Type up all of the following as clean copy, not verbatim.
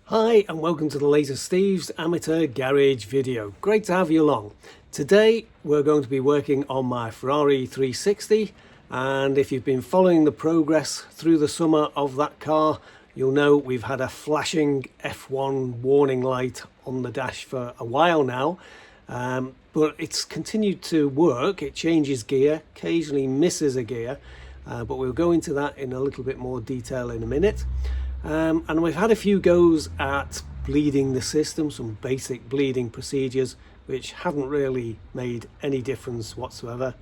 Hi and welcome to the latest Steve's Amateur Garage video. Great to have you along. Today we're going to be working on my Ferrari 360, and if you've been following the progress through the summer of that car, you'll know we've had a flashing F1 warning light on the dash for a while now, but it's continued to work. It changes gear, occasionally misses a gear, but we'll go into that in a little bit more detail in a minute. And we've had a few goes at bleeding the system, some basic bleeding procedures which haven't really made any difference whatsoever.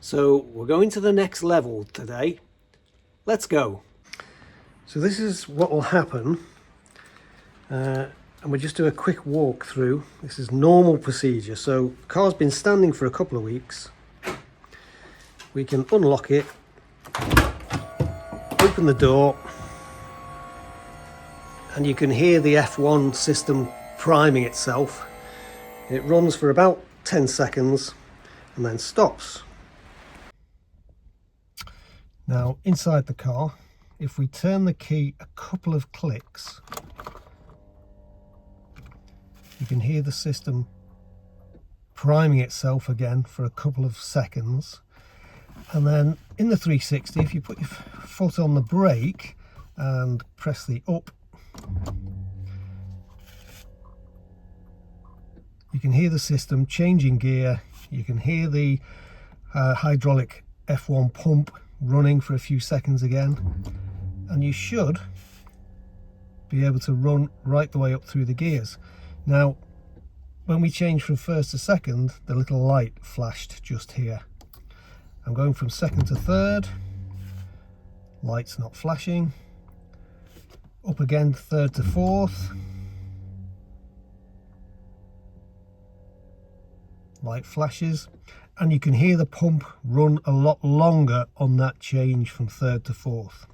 So we're going to the next level today. Let's go. So this is what will happen, and we'll just do a quick walk through. This is normal procedure. So the car's been standing for a couple of weeks. We can unlock it, open the door, and you can hear the F1 system priming itself. It runs for about 10 seconds and then stops. Now inside the car, if we turn the key a couple of clicks, you can hear the system priming itself again for a couple of seconds. And then in the 360, if you put your foot on the brake and press the up, you can hear the system changing gear. You can hear the hydraulic F1 pump running for a few seconds again, and you should be able to run right the way up through the gears. Now when we change from first to second, the little light flashed just here. I'm going from second to third, light's not flashing. Up again, third to fourth, light flashes, and you can hear the pump run a lot longer on that change from third to fourth.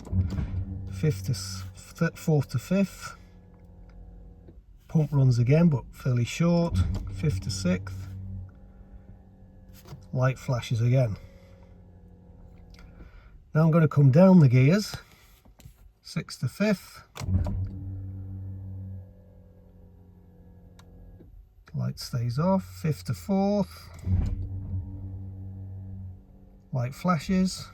Fourth to fifth, pump runs again but fairly short. Fifth to sixth, light flashes again. Now I'm going to come down the gears. Sixth to fifth, light stays off. Fifth to fourth, light flashes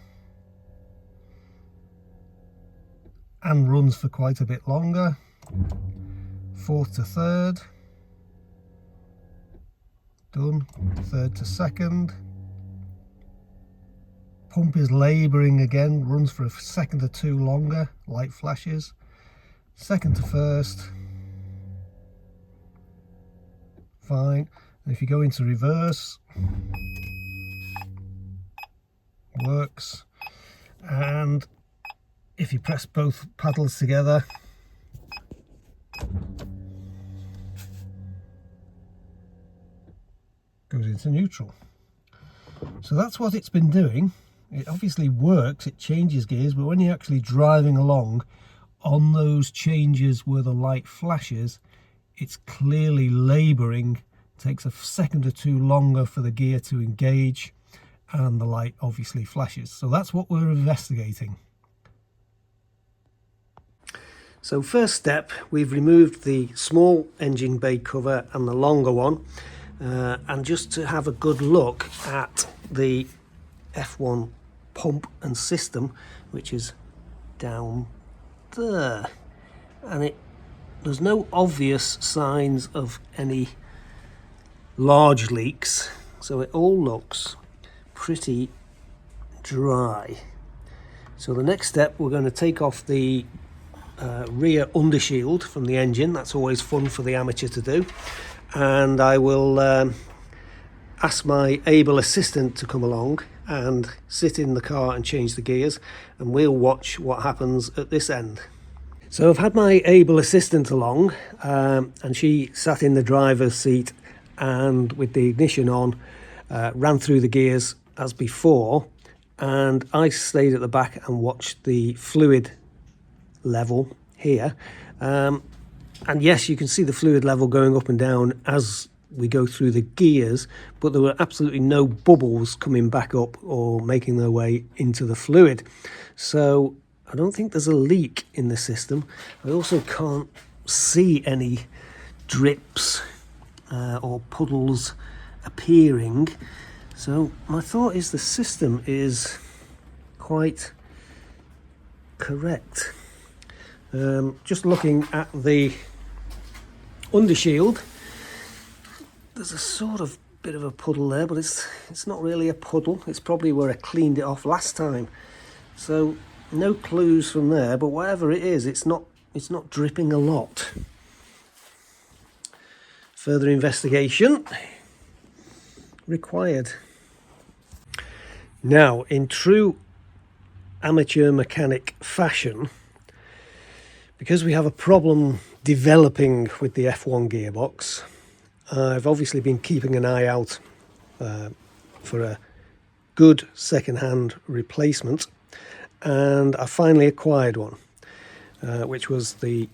and runs for quite a bit longer. Fourth to third, done. Third to second, pump is labouring again, runs for a second or two longer, light flashes. Second to first, fine. And if you go into reverse, works. And if you press both paddles together, goes into neutral. So that's what it's been doing. It obviously works, it changes gears, but when you're actually driving along on those changes where the light flashes, it's clearly labouring. It takes a second or two longer for the gear to engage, and the light obviously flashes. So that's what we're investigating. So first step, we've removed the small engine bay cover and the longer one, and just to have a good look at the F1 pump and system, which is down there, and there's no obvious signs of any large leaks, so it all looks pretty dry. So the next step, we're going to take off the rear undershield from the engine. That's always fun for the amateur to do, and I will ask my able assistant to come along and sit in the car and change the gears, and we'll watch what happens at this end. So I've had my able assistant along, and she sat in the driver's seat and with the ignition on, ran through the gears as before, and I stayed at the back and watched the fluid level here. And yes, you can see the fluid level going up and down as we go through the gears, but there were absolutely no bubbles coming back up or making their way into the fluid. So I don't think there's a leak in the system. I also can't see any drips or puddles appearing. So my thought is the system is quite correct. Just looking at the undershield, there's a sort of bit of a puddle there, but it's not really a puddle. It's probably where I cleaned it off last time. So no clues from there, but whatever it is, it's not dripping a lot. Further investigation required. Now, in true amateur mechanic fashion, because we have a problem developing with the F1 gearbox, I've obviously been keeping an eye out for a good second-hand replacement, and I finally acquired one, which was the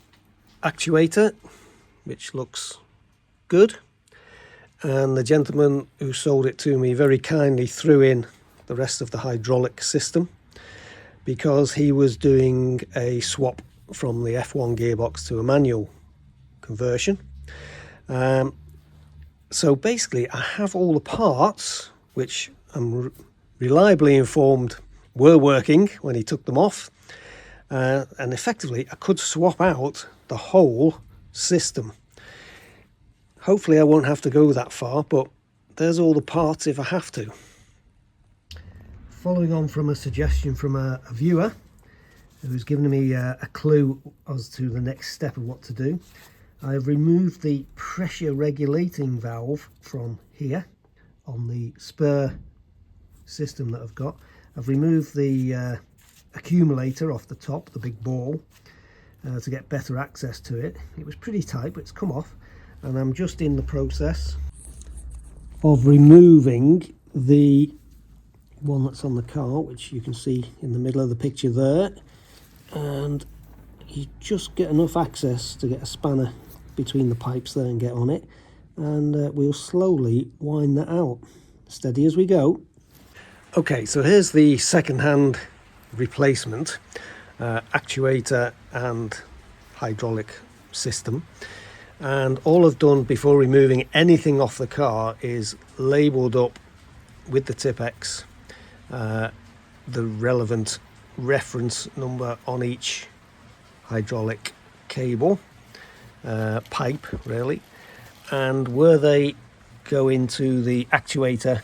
actuator, which looks good, and the gentleman who sold it to me very kindly threw in the rest of the hydraulic system because he was doing a swap from the F1 gearbox to a manual conversion. So basically I have all the parts which I'm reliably informed were working when he took them off, and effectively I could swap out the whole system. Hopefully I won't have to go that far, but there's all the parts if I have to. Following on from a suggestion from a viewer who's given me a clue as to the next step of what to do, I've removed the pressure regulating valve from here on the spur system that I've got. I've removed the accumulator off the top, the big ball, to get better access to it. It was pretty tight, but it's come off, and I'm just in the process of removing the one that's on the car, which you can see in the middle of the picture there, and you just get enough access to get a spanner between the pipes there and get on it, and we'll slowly wind that out, steady as we go. Okay, so here's the second-hand replacement actuator and hydraulic system, and all I've done before removing anything off the car is labelled up with the Tipex the relevant reference number on each hydraulic cable, pipe really, and where they go into the actuator,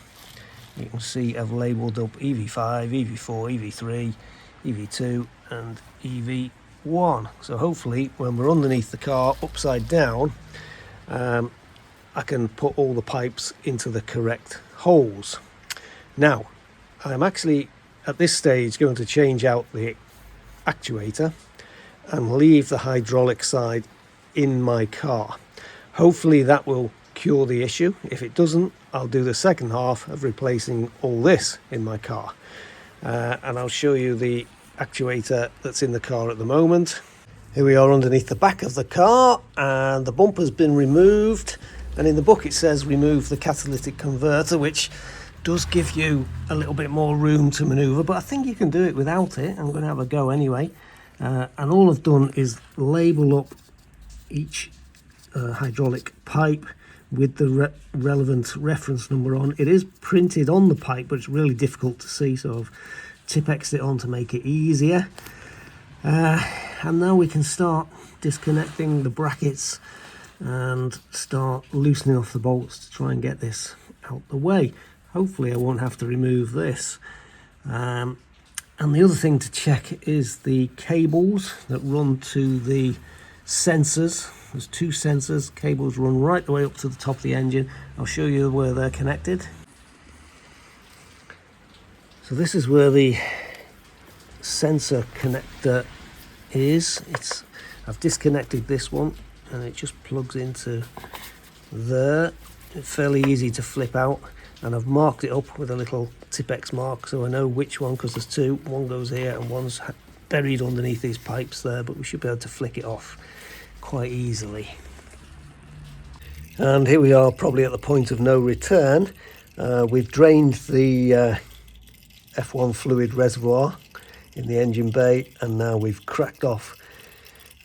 you can see I've labelled up EV5, EV4, EV3, EV2 and EV1. So hopefully when we're underneath the car upside down, I can put all the pipes into the correct holes. Now I'm actually at this stage going to change out the actuator and leave the hydraulic side in my car. Hopefully that will cure the issue. If it doesn't, I'll do the second half of replacing all this in my car, and I'll show you the actuator that's in the car at the moment. Here we are underneath the back of the car, and the bumper's been removed, and in the book it says remove the catalytic converter, which does give you a little bit more room to maneuver, but I think you can do it without it. I'm going to have a go anyway, and all I've done is label up each hydraulic pipe with the relevant reference number on. It is printed on the pipe, but it's really difficult to see, so I've Tipexed it on to make it easier. And now we can start disconnecting the brackets and start loosening off the bolts to try and get this out the way. Hopefully I won't have to remove this. And the other thing to check is the cables that run to the sensors. There's two sensors. Cables run right the way up to the top of the engine. I'll show you where they're connected. So this is where the sensor connector is. I've disconnected this one and it just plugs into there. It's fairly easy to flip out, and I've marked it up with a little Tipex mark so I know which one, because there's two. One goes here and one's buried underneath these pipes there, but we should be able to flick it off quite easily. And here we are, probably at the point of no return. We've drained the F1 fluid reservoir in the engine bay, and now we've cracked off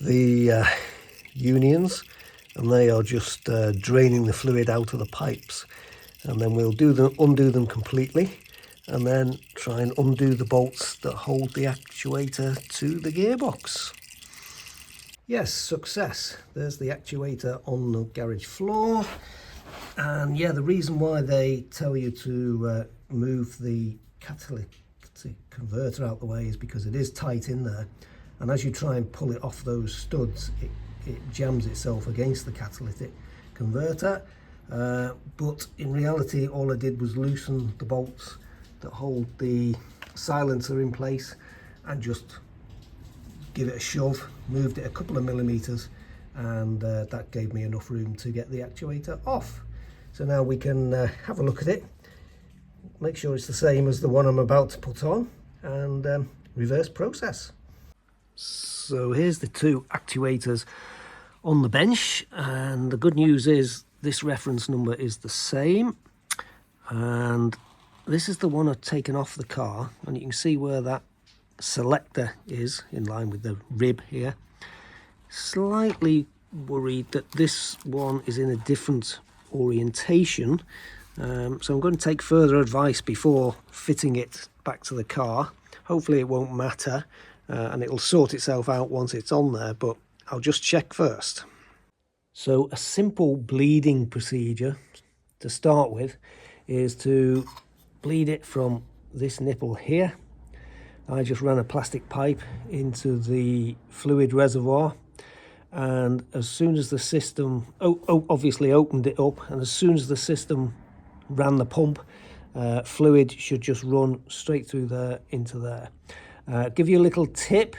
the unions, and they are just draining the fluid out of the pipes. And then we'll undo them completely, and then try and undo the bolts that hold the actuator to the gearbox. Yes, success. There's the actuator on the garage floor. And yeah, the reason why they tell you to move the catalytic converter out the way is because it is tight in there, and as you try and pull it off those studs, it jams itself against the catalytic converter. But in reality, all I did was loosen the bolts that hold the silencer in place and just give it a shove, moved it a couple of millimeters, and that gave me enough room to get the actuator off. So now we can have a look at it, make sure it's the same as the one I'm about to put on, and reverse process. So here's the two actuators on the bench, and the good news is this reference number is the same, and this is the one I've taken off the car, and you can see where that selector is in line with the rib here. Slightly worried that this one is in a different orientation, so I'm going to take further advice before fitting it back to the car. Hopefully it won't matter, and it'll sort itself out once it's on there, but I'll just check first. So a simple bleeding procedure to start with is to bleed it from this nipple here. I just ran a plastic pipe into the fluid reservoir, and as soon as the system obviously opened it up, and as soon as the system ran the pump, fluid should just run straight through there into there. Give you a little tip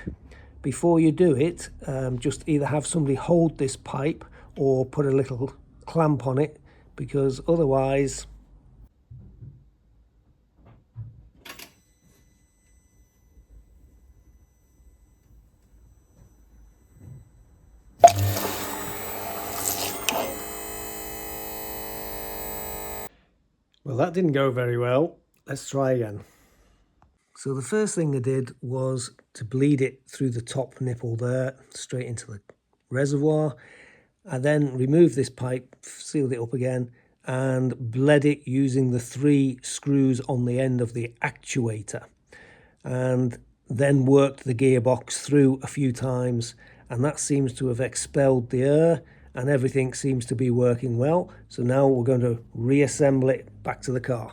before you do it, just either have somebody hold this pipe or put a little clamp on it, because otherwise well, that didn't go very well. Let's try again. So the first thing I did was to bleed it through the top nipple there, straight into the reservoir. I then removed this pipe, sealed it up again, and bled it using the 3 screws on the end of the actuator. And then worked the gearbox through a few times, and that seems to have expelled the air, and everything seems to be working well. So now we're going to reassemble it back to the car.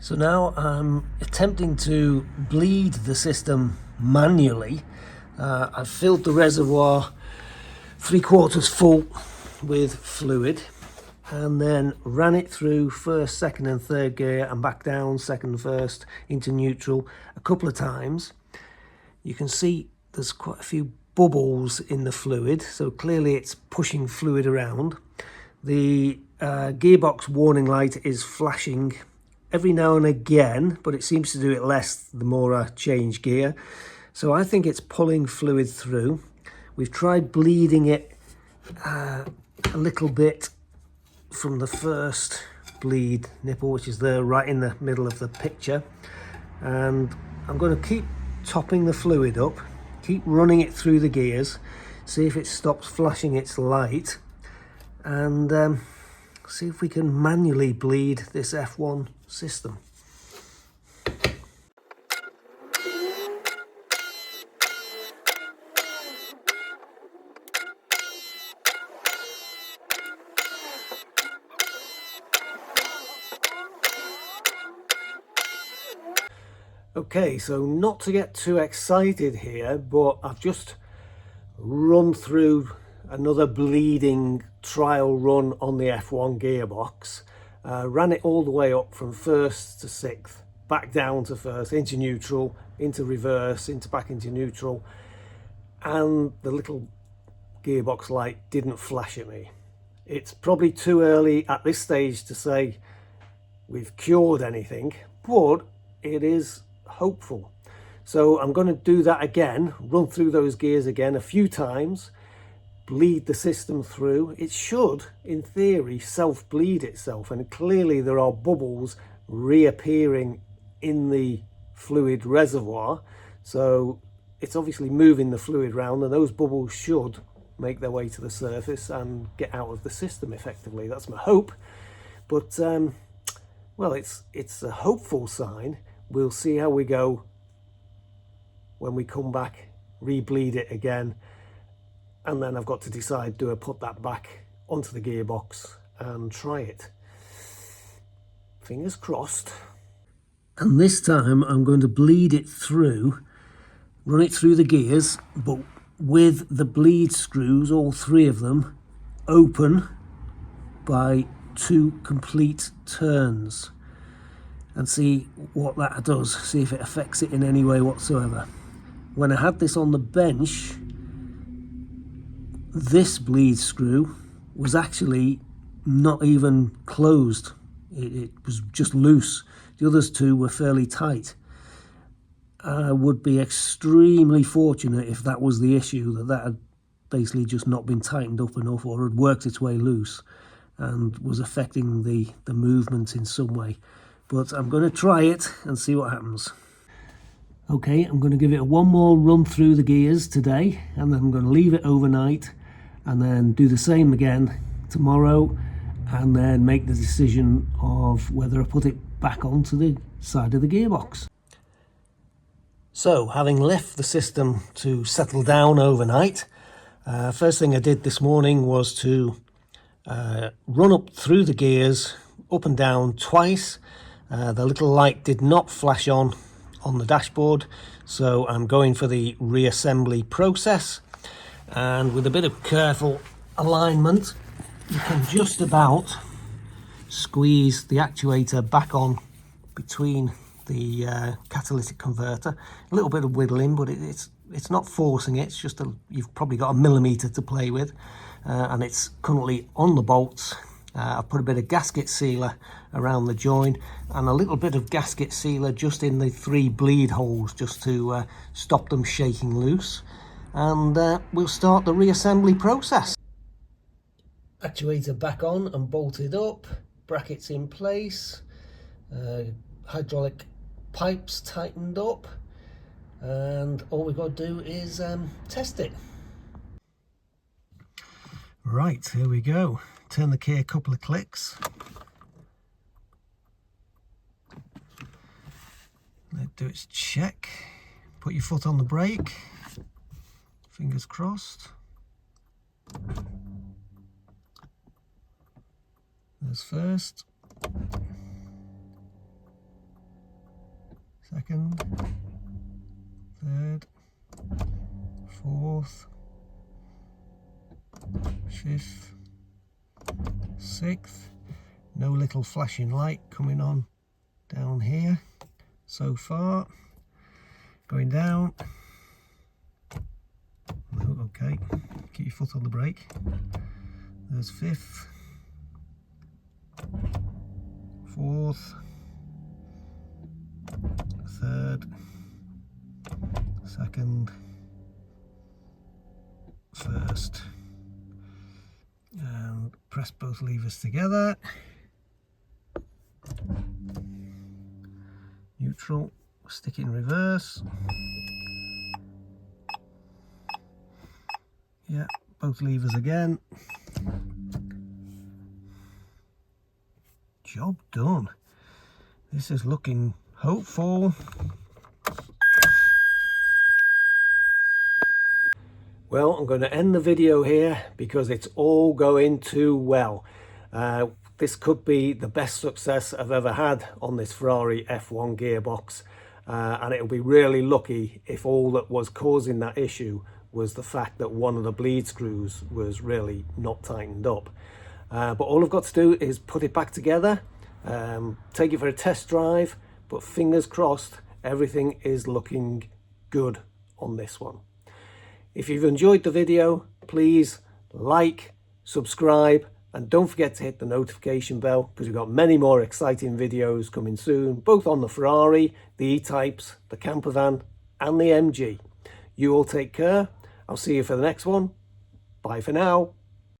So now I'm attempting to bleed the system manually. I've filled the reservoir 3/4 full with fluid, and then ran it through first, second and third gear and back down, second, first, into neutral a couple of times. You can see there's quite a few bubbles in the fluid, so clearly it's pushing fluid around. The gearbox warning light is flashing every now and again, but it seems to do it less the more I change gear. So I think it's pulling fluid through. We've tried bleeding it a little bit from the first bleed nipple, which is there right in the middle of the picture. And I'm going to keep topping the fluid up, keep running it through the gears, see if it stops flashing its light, and see if we can manually bleed this F1 system. Okay, so not to get too excited here, but I've just run through another bleeding trial run on the F1 gearbox. Ran it all the way up from first to sixth, back down to first, into neutral, into reverse, back into neutral, and the little gearbox light didn't flash at me. It's probably too early at this stage to say we've cured anything, but it is hopeful. So I'm going to do that again, run through those gears again a few times, bleed the system through. It should, in theory, self-bleed itself, and clearly there are bubbles reappearing in the fluid reservoir, so it's obviously moving the fluid around, and those bubbles should make their way to the surface and get out of the system effectively. That's my hope, but well, it's a hopeful sign. We'll see how we go when we come back, re-bleed it again, and then I've got to decide, do I put that back onto the gearbox and try it? Fingers crossed. And this time I'm going to bleed it through, run it through the gears, but with the bleed screws, all three of them, open by 2 complete turns, and see what that does, see if it affects it in any way whatsoever. When I had this on the bench, this bleed screw was actually not even closed. It was just loose. The others two were fairly tight. I would be extremely fortunate if that was the issue, that had basically just not been tightened up enough, or had worked its way loose and was affecting the movement in some way. But I'm going to try it and see what happens. Okay, I'm going to give it one more run through the gears today, and then I'm going to leave it overnight and then do the same again tomorrow, and then make the decision of whether I put it back onto the side of the gearbox. So, having left the system to settle down overnight, first thing I did this morning was to run up through the gears, up and down twice. The little light did not flash on the dashboard, so I'm going for the reassembly process, and with a bit of careful alignment you can just about squeeze the actuator back on between the catalytic converter. A little bit of whittling, but it's not forcing it, it's just you've probably got a millimetre to play with, and it's currently on the bolts. I've put a bit of gasket sealer around the join and a little bit of gasket sealer just in the 3 bleed holes, just to stop them shaking loose, and we'll start the reassembly process. Actuator back on and bolted up, brackets in place, hydraulic pipes tightened up, and all we've got to do is test it. Right, here we go. Turn the key a couple of clicks. Let it do its check. Put your foot on the brake. Fingers crossed. There's first. Second. Third. Fourth. Fifth. Sixth. No little flashing light coming on down here so far. Going down. No, okay, keep your foot on the brake. There's fifth, fourth, third, second, first, and press both levers together. Neutral, stick in reverse. Yeah, both levers again. Job done. This is looking hopeful. Well, I'm going to end the video here because it's all going too well. This could be the best success I've ever had on this Ferrari F1 gearbox. and it'll be really lucky if all that was causing that issue was the fact that one of the bleed screws was really not tightened up. But all I've got to do is put it back together, take it for a test drive, but fingers crossed everything is looking good on this one. If you've enjoyed the video, please like, subscribe, and don't forget to hit the notification bell, because we've got many more exciting videos coming soon, both on the Ferrari, the E-Types, the campervan and the MG. You all take care. I'll see you for the next one. Bye for now.